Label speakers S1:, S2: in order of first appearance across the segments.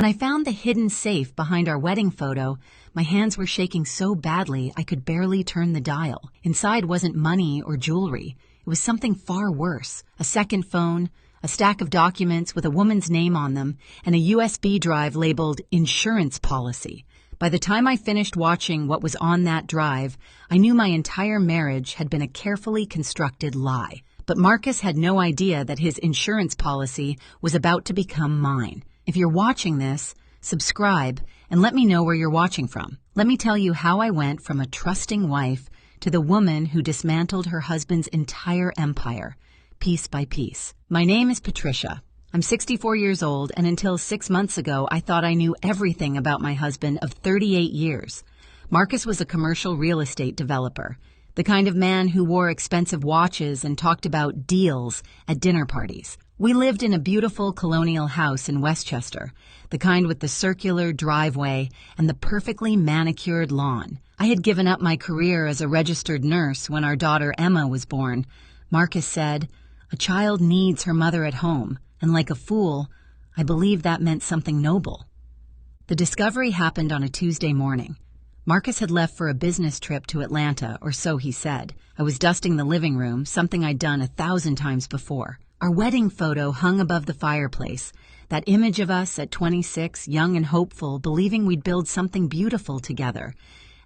S1: When I found the hidden safe behind our wedding photo, my hands were shaking so badly I could barely turn the dial. Inside wasn't money or jewelry. It was something far worse. A second phone, a stack of documents with a woman's name on them, and a USB drive labeled insurance policy. By the time I finished watching what was on that drive, I knew my entire marriage had been a carefully constructed lie. But Marcus had no idea that his insurance policy was about to become mine. If you're watching this, subscribe and let me know where you're watching from. Let me tell you how I went from a trusting wife to the woman who dismantled her husband's entire empire, piece by piece. My name is Patricia. I'm 64 years old, and until 6 months ago, I thought I knew everything about my husband of 38 years. Marcus was a commercial real estate developer, the kind of man who wore expensive watches and talked about deals at dinner parties. We lived in a beautiful colonial house in Westchester, the kind with the circular driveway and the perfectly manicured lawn. I had given up my career as a registered nurse when our daughter Emma was born. Marcus said, "A child needs her mother at home," and like a fool, I believed that meant something noble. The discovery happened on a Tuesday morning. Marcus had left for a business trip to Atlanta, or so he said. I was dusting the living room, something I'd done 1,000 times before. Our wedding photo hung above the fireplace, that image of us at 26, young and hopeful, believing we'd build something beautiful together.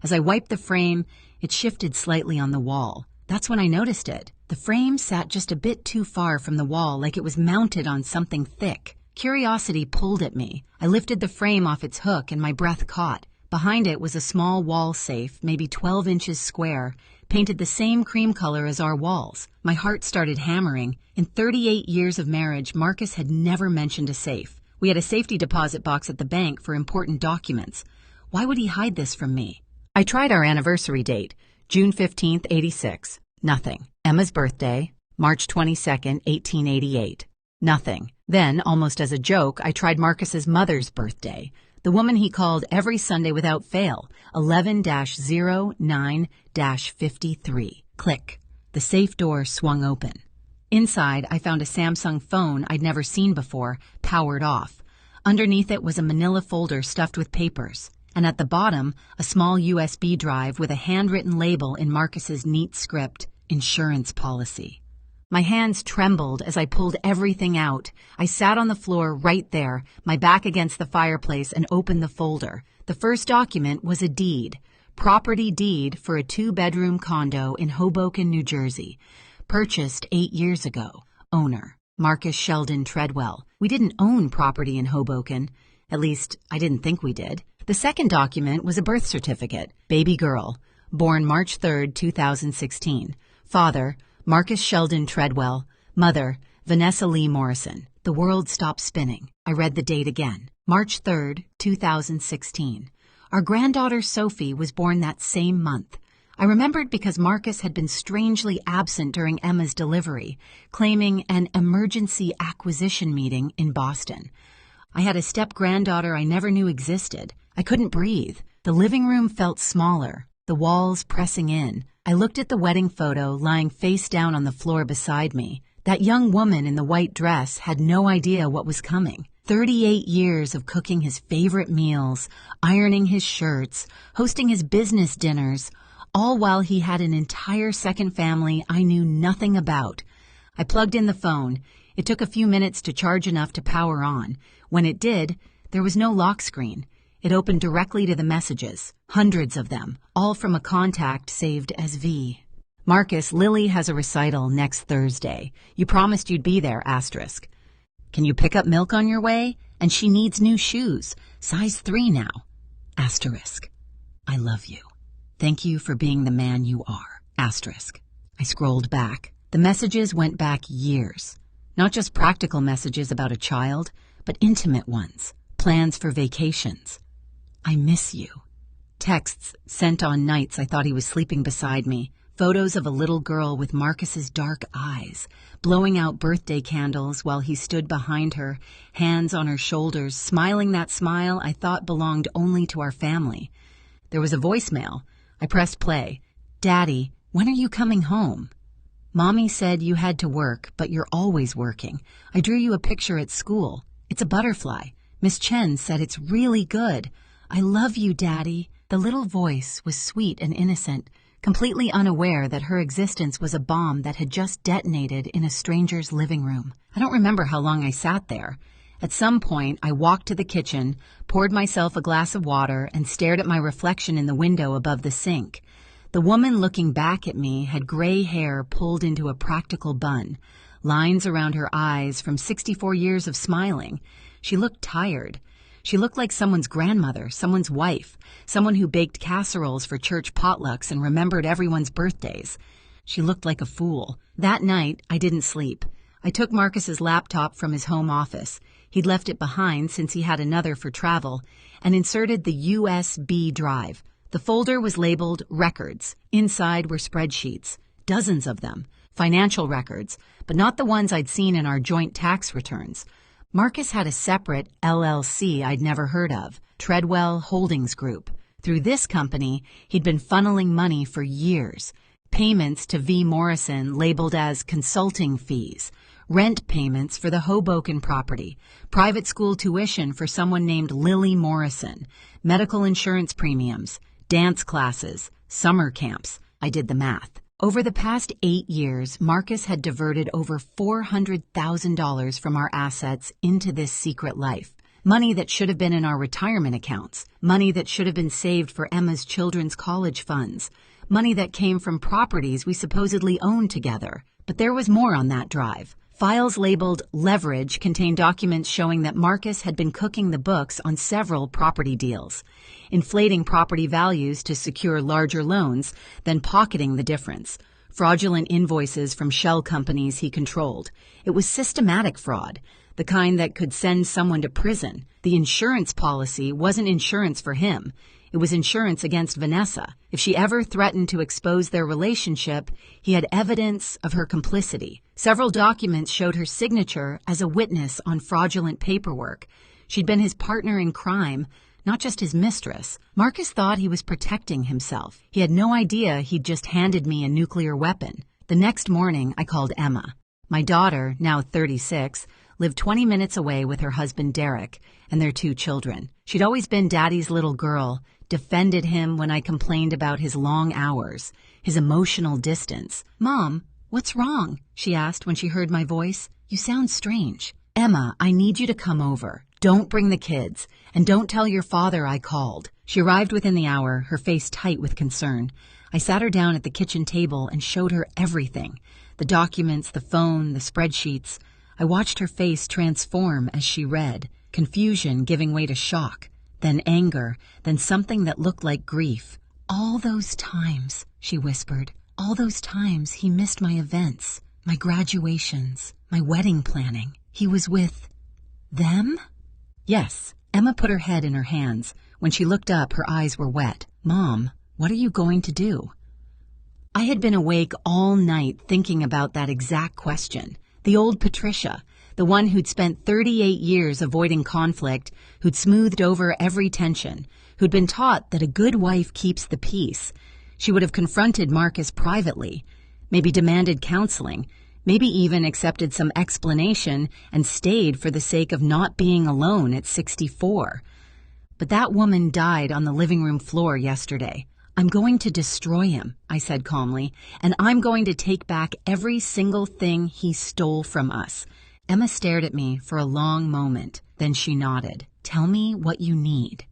S1: As I wiped the frame, it shifted slightly on the wall. That's when I noticed it. The frame sat just a bit too far from the wall, like it was mounted on something thick. Curiosity pulled at me. I lifted the frame off its hook and my breath caught. Behind it was a small wall safe, maybe 12 inches square, painted the same cream color as our walls. My heart started hammering. In 38 years of marriage, Marcus had never mentioned a safe. We had a safety deposit box at the bank for important documents. Why would he hide this from me? I tried our anniversary date, June 15th, 86. Nothing. Emma's birthday, March 22nd, 1888. Nothing. Then, almost as a joke, I tried Marcus's mother's birthday, the woman he called every Sunday without fail, 11-09-53. Click. The safe door swung open. Inside, I found a Samsung phone I'd never seen before, powered off. Underneath it was a manila folder stuffed with papers, and at the bottom, a small USB drive with a handwritten label in Marcus's neat script, insurance policy. My hands trembled as I pulled everything out. I sat on the floor right there, my back against the fireplace, and opened the folder. The first document was a deed, property deed for a 2-bedroom condo in Hoboken, New Jersey, purchased 8 years ago. Owner, Marcus Sheldon Treadwell. We didn't own property in Hoboken. At least, I didn't think we did. The second document was a birth certificate. Baby girl, born March 3rd, 2016. Father, Marcus Sheldon Treadwell. Mother, Vanessa Lee Morrison. The world stopped spinning. I read the date again. March 3rd, 2016. Our granddaughter Sophie was born that same month. I remembered because Marcus had been strangely absent during Emma's delivery, claiming an emergency acquisition meeting in Boston. I had a step-granddaughter I never knew existed. I couldn't breathe. The living room felt smaller, the walls pressing in. I looked at the wedding photo lying face down on the floor beside me. That young woman in the white dress had no idea what was coming. 38 years of cooking his favorite meals, ironing his shirts, hosting his business dinners, all while he had an entire second family I knew nothing about. I plugged in the phone. It took a few minutes to charge enough to power on. When it did, there was no lock screen. It opened directly to the messages, hundreds of them, all from a contact saved as V. Marcus, Lily has a recital next Thursday. You promised you'd be there, asterisk. Can you pick up milk on your way? And she needs new shoes, size 3 now, asterisk. I love you. Thank you for being the man you are, asterisk. I scrolled back. The messages went back years. Not just practical messages about a child, but intimate ones, plans for vacations. I miss you. Texts sent on nights I thought he was sleeping beside me. Photos of a little girl with Marcus's dark eyes, blowing out birthday candles while he stood behind her, hands on her shoulders, smiling that smile I thought belonged only to our family. There was a voicemail. I pressed play. Daddy, when are you coming home? Mommy said you had to work, but you're always working. I drew you a picture at school. It's a butterfly. Miss Chen said it's really good. I love you, Daddy. The little voice was sweet and innocent, completely unaware that her existence was a bomb that had just detonated in a stranger's living room. I don't remember how long I sat there. At some point, I walked to the kitchen, poured myself a glass of water, and stared at my reflection in the window above the sink. The woman looking back at me had gray hair pulled into a practical bun, lines around her eyes from 64 years of smiling. She looked tired. She looked like someone's grandmother, someone's wife, someone who baked casseroles for church potlucks and remembered everyone's birthdays. She looked like a fool. That night, I didn't sleep. I took Marcus's laptop from his home office. He'd left it behind since he had another for travel, and inserted the USB drive. The folder was labeled Records. Inside were spreadsheets, dozens of them, financial records, but not the ones I'd seen in our joint tax returns. Marcus had a separate LLC I'd never heard of, Treadwell Holdings Group. Through this company, he'd been funneling money for years. Payments to V. Morrison labeled as consulting fees, rent payments for the Hoboken property, private school tuition for someone named Lily Morrison, medical insurance premiums, dance classes, summer camps. I did the math. Over the past 8 years, Marcus had diverted over $400,000 from our assets into this secret life. Money that should have been in our retirement accounts. Money that should have been saved for Emma's children's college funds. Money that came from properties we supposedly owned together. But there was more on that drive. Files labeled Leverage contained documents showing that Marcus had been cooking the books on several property deals, inflating property values to secure larger loans, then pocketing the difference. Fraudulent invoices from shell companies he controlled. It was systematic fraud, the kind that could send someone to prison. The insurance policy wasn't insurance for him. It was insurance against Vanessa. If she ever threatened to expose their relationship, he had evidence of her complicity. Several documents showed her signature as a witness on fraudulent paperwork. She'd been his partner in crime, not just his mistress. Marcus thought he was protecting himself. He had no idea he'd just handed me a nuclear weapon. The next morning, I called Emma. My daughter, now 36, lived 20 minutes away with her husband Derek and their 2 children. She'd always been Daddy's little girl, defended him when I complained about his long hours, his emotional distance. "Mom, what's wrong?" she asked when she heard my voice. "You sound strange." "Emma, I need you to come over. Don't bring the kids, and don't tell your father I called." She arrived within the hour, her face tight with concern. I sat her down at the kitchen table and showed her everything. The documents, the phone, the spreadsheets. I watched her face transform as she read, confusion giving way to shock, then anger, then something that looked like grief. "All those times," she whispered, "all those times he missed my events, my graduations, my wedding planning. He was with them?" "Yes." Emma put her head in her hands. When she looked up, her eyes were wet. "Mom, what are you going to do?" I had been awake all night thinking about that exact question. The old Patricia, the one who'd spent 38 years avoiding conflict, who'd smoothed over every tension, who'd been taught that a good wife keeps the peace. She would have confronted Marcus privately, maybe demanded counseling, maybe even accepted some explanation and stayed for the sake of not being alone at 64. But that woman died on the living room floor yesterday. "I'm going to destroy him," I said calmly, "and I'm going to take back every single thing he stole from us." Emma stared at me for a long moment. Then she nodded. "Tell me what you need."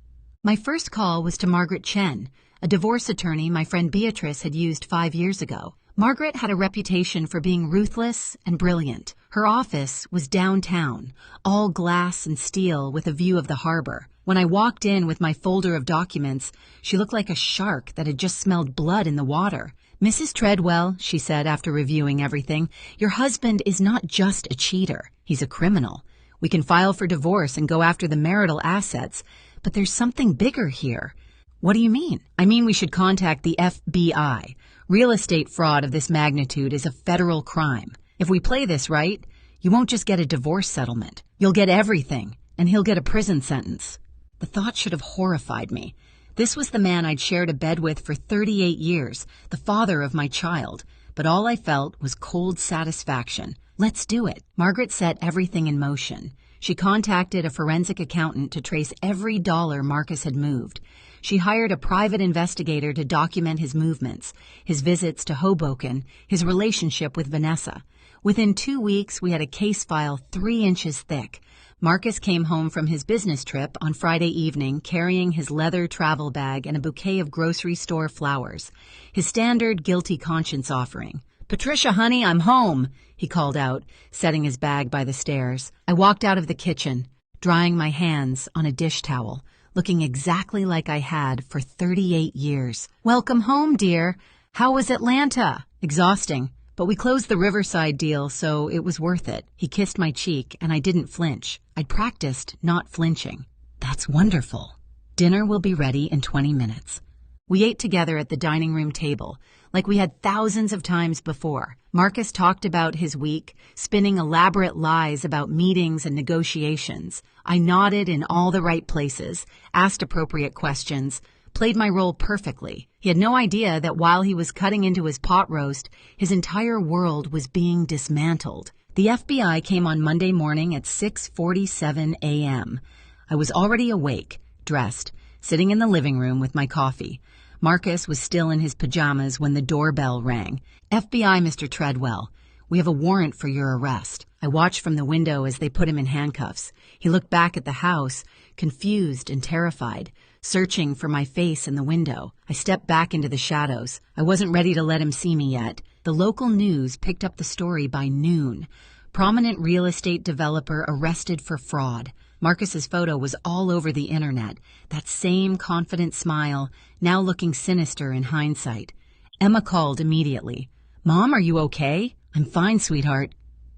S1: My first call was to Margaret Chen, a divorce attorney my friend Beatrice had used 5 years ago. Margaret had a reputation for being ruthless and brilliant. Her office was downtown, all glass and steel with a view of the harbor. When I walked in with my folder of documents, she looked like a shark that had just smelled blood in the water. "Mrs. Treadwell," she said after reviewing everything, "your husband is not just a cheater. He's a criminal. We can file for divorce and go after the marital assets, but there's something bigger here." "What do you mean?" "I mean we should contact the FBI. Real estate fraud of this magnitude is a federal crime. If we play this right, you won't just get a divorce settlement. You'll get everything, and he'll get a prison sentence." The thought should have horrified me. This was the man I'd shared a bed with for 38 years, the father of my child, but all I felt was cold satisfaction. "Let's do it." Margaret set everything in motion. She contacted a forensic accountant to trace every dollar Marcus had moved. She hired a private investigator to document his movements, his visits to Hoboken, his relationship with Vanessa. Within 2 weeks, we had a case file 3 inches thick. Marcus came home from his business trip on Friday evening carrying his leather travel bag and a bouquet of grocery store flowers, his standard guilty conscience offering. "Patricia, honey, I'm home," he called out, setting his bag by the stairs. I walked out of the kitchen, drying my hands on a dish towel, looking exactly like I had for 38 years. "Welcome home, dear. How was Atlanta?" "Exhausting, but we closed the Riverside deal, so it was worth it." He kissed my cheek, and I didn't flinch. I'd practiced not flinching. "That's wonderful. Dinner will be ready in 20 minutes. We ate together at the dining room table, like we had thousands of times before. Marcus talked about his week, spinning elaborate lies about meetings and negotiations. I nodded in all the right places, asked appropriate questions, played my role perfectly. He had no idea that while he was cutting into his pot roast, his entire world was being dismantled. The FBI came on Monday morning at 6:47 a.m. I was already awake, dressed, sitting in the living room with my coffee. Marcus was still in his pajamas when the doorbell rang. "FBI, Mr. Treadwell. We have a warrant for your arrest." I watched from the window as they put him in handcuffs. He looked back at the house, confused and terrified, searching for my face in the window. I stepped back into the shadows. I wasn't ready to let him see me yet. The local news picked up the story by noon. Prominent real estate developer arrested for fraud. Marcus's photo was all over the internet, that same confident smile, now looking sinister in hindsight. Emma called immediately. "Mom, are you okay?" "I'm fine, sweetheart."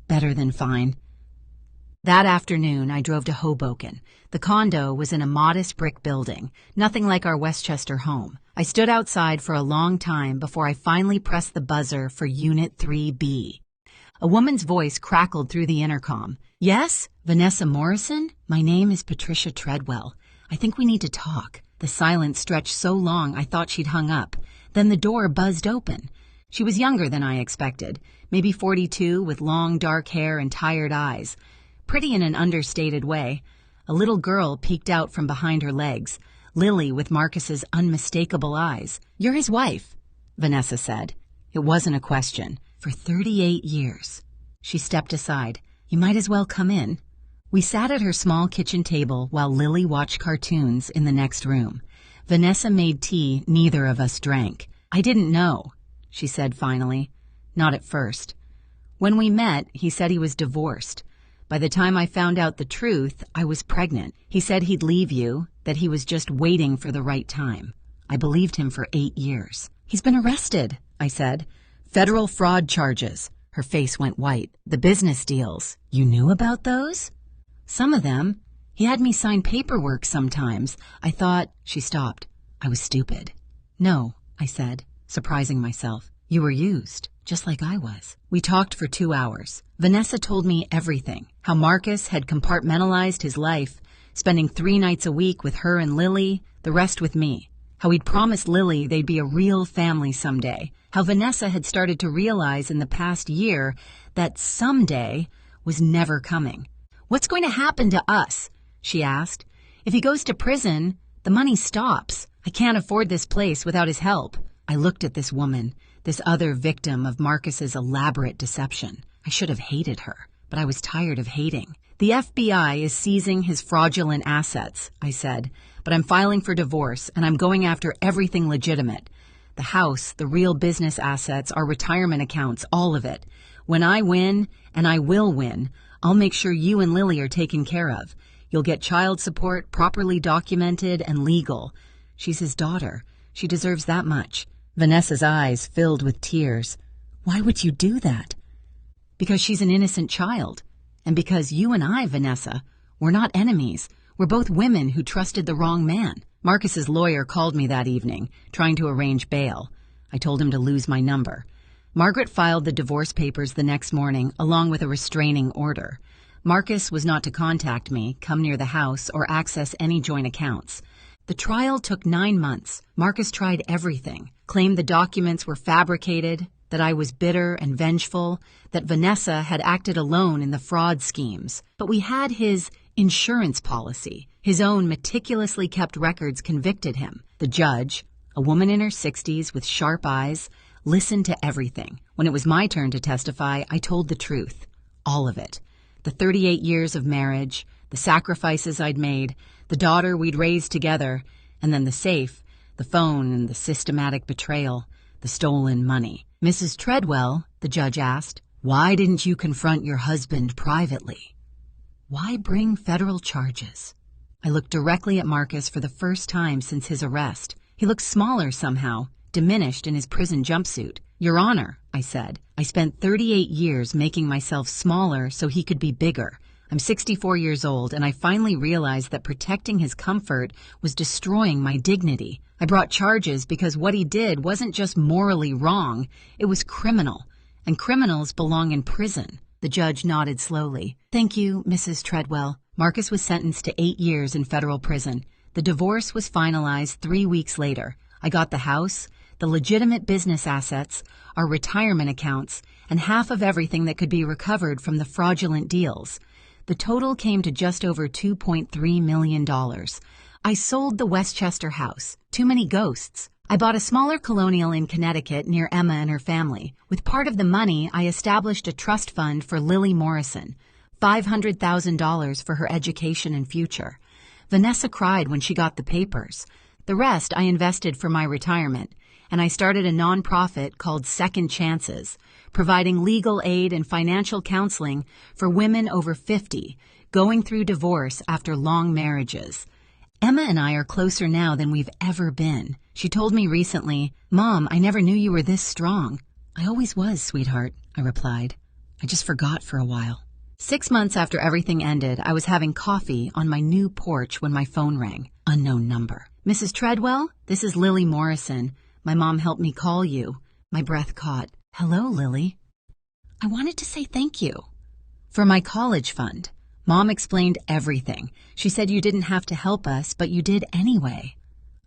S1: "Better than fine." That afternoon, I drove to Hoboken. The condo was in a modest brick building, nothing like our Westchester home. I stood outside for a long time before I finally pressed the buzzer for Unit 3B. A woman's voice crackled through the intercom. "Yes? Vanessa Morrison? My name is Patricia Treadwell. I think we need to talk." The silence stretched so long I thought she'd hung up. Then the door buzzed open. She was younger than I expected, maybe 42, with long dark hair and tired eyes. Pretty in an understated way. A little girl peeked out from behind her legs, Lily with Marcus's unmistakable eyes. "You're his wife," Vanessa said. It wasn't a question. "For 38 years. She stepped aside. "You might as well come in." We sat at her small kitchen table while Lily watched cartoons in the next room. Vanessa made tea neither of us drank. "I didn't know," she said finally. "Not at first. When we met, he said he was divorced. By the time I found out the truth, I was pregnant. He said he'd leave you, that he was just waiting for the right time. I believed him for 8 years. "He's been arrested," I said. "Federal fraud charges." Her face went white. "The business deals. You knew about those?" "Some of them. He had me sign paperwork sometimes. I thought—" She stopped. I was stupid. "No," I said, surprising myself. "You were used, just like I was." We talked for 2 hours. Vanessa told me everything. How Marcus had compartmentalized his life, spending 3 nights a week with her and Lily, the rest with me. How he'd promised Lily they'd be a real family someday. How Vanessa had started to realize in the past year that someday was never coming. "What's going to happen to us?" she asked. "If he goes to prison, the money stops. I can't afford this place without his help." I looked at this woman, this other victim of Marcus's elaborate deception. I should have hated her, but I was tired of hating. "The FBI is seizing his fraudulent assets," I said, "but I'm filing for divorce, and I'm going after everything legitimate. The house, the real business assets, our retirement accounts, all of it. When I win, and I will win, I'll make sure you and Lily are taken care of. You'll get child support, properly documented and legal. She's his daughter. She deserves that much." Vanessa's eyes filled with tears. "Why would you do that?" "Because she's an innocent child. And because you and I, Vanessa, we're not enemies. We're both women who trusted the wrong man." Marcus's lawyer called me that evening, trying to arrange bail. I told him to lose my number. Margaret filed the divorce papers the next morning, along with a restraining order. Marcus was not to contact me, come near the house, or access any joint accounts. The trial took 9 months. Marcus tried everything, claimed the documents were fabricated, that I was bitter and vengeful, that Vanessa had acted alone in the fraud schemes. But we had his insurance policy. His own meticulously kept records convicted him. The judge, a woman in her 60s with sharp eyes, listened to everything. When it was my turn to testify, I told the truth. All of it. The 38 years of marriage, the sacrifices I'd made, the daughter we'd raised together, and then the safe, the phone, and the systematic betrayal, the stolen money. Mrs. Treadwell, the judge asked, why didn't you confront your husband privately? Why bring federal charges? I looked directly at Marcus for the first time since his arrest. He looked smaller somehow, diminished in his prison jumpsuit. Your Honor, I said, I spent 38 years making myself smaller so he could be bigger. I'm 64 years old, and I finally realized that protecting his comfort was destroying my dignity. I brought charges because what he did wasn't just morally wrong, it was criminal, and criminals belong in prison. The judge nodded slowly. Thank you, Mrs. Treadwell. Marcus was sentenced to 8 years in federal prison. The divorce was finalized 3 weeks later. I got the house, the legitimate business assets, our retirement accounts, and half of everything that could be recovered from the fraudulent deals. The total came to just over $2.3 million. I sold the Westchester house. Too many ghosts. I bought a smaller colonial in Connecticut near Emma and her family. With part of the money, I established a trust fund for Lily Morrison, $500,000 for her education and future. Vanessa cried when she got the papers. The rest I invested for my retirement, and I started a nonprofit called Second Chances, providing legal aid and financial counseling for women over 50 going through divorce after long marriages. Emma and I are closer now than we've ever been. She told me recently, Mom, I never knew you were this strong. I always was, sweetheart, I replied. I just forgot for a while. 6 months after everything ended, I was having coffee on my new porch when my phone rang. Unknown number. Mrs. Treadwell, this is Lily Morrison. My mom helped me call you. My breath caught. Hello, Lily. I wanted to say thank you. For my college fund. Mom explained everything. She said you didn't have to help us, but you did anyway.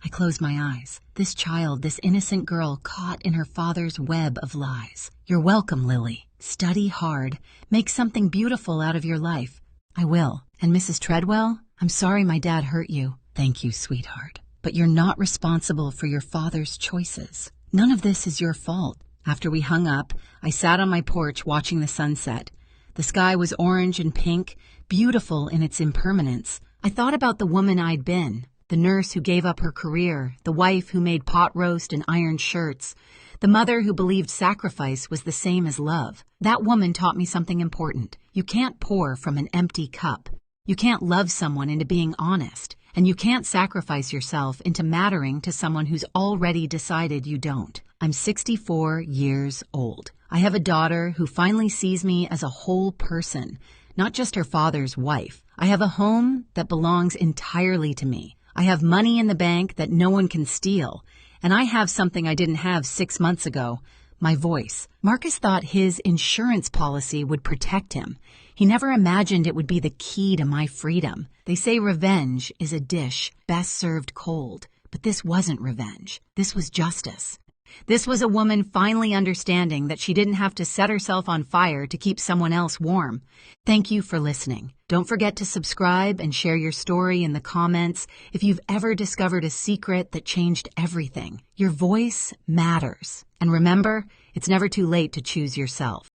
S1: I closed my eyes. This child, this innocent girl caught in her father's web of lies. You're welcome, Lily. Study hard. Make something beautiful out of your life. I will. And Mrs. Treadwell, I'm sorry my dad hurt you. Thank you, sweetheart. But you're not responsible for your father's choices. None of this is your fault. After we hung up, I sat on my porch watching the sunset. The sky was orange and pink, beautiful in its impermanence. I thought about the woman I'd been, the nurse who gave up her career, the wife who made pot roast and ironed shirts, the mother who believed sacrifice was the same as love. That woman taught me something important. You can't pour from an empty cup. You can't love someone into being honest, and you can't sacrifice yourself into mattering to someone who's already decided you don't. I'm 64 years old. I have a daughter who finally sees me as a whole person, not just her father's wife. I have a home that belongs entirely to me. I have money in the bank that no one can steal. And I have something I didn't have 6 months ago, my voice. Marcus thought his insurance policy would protect him. He never imagined it would be the key to my freedom. They say revenge is a dish best served cold, but this wasn't revenge. This was justice. This was a woman finally understanding that she didn't have to set herself on fire to keep someone else warm. Thank you for listening. Don't forget to subscribe and share your story in the comments if you've ever discovered a secret that changed everything. Your voice matters. And remember, it's never too late to choose yourself.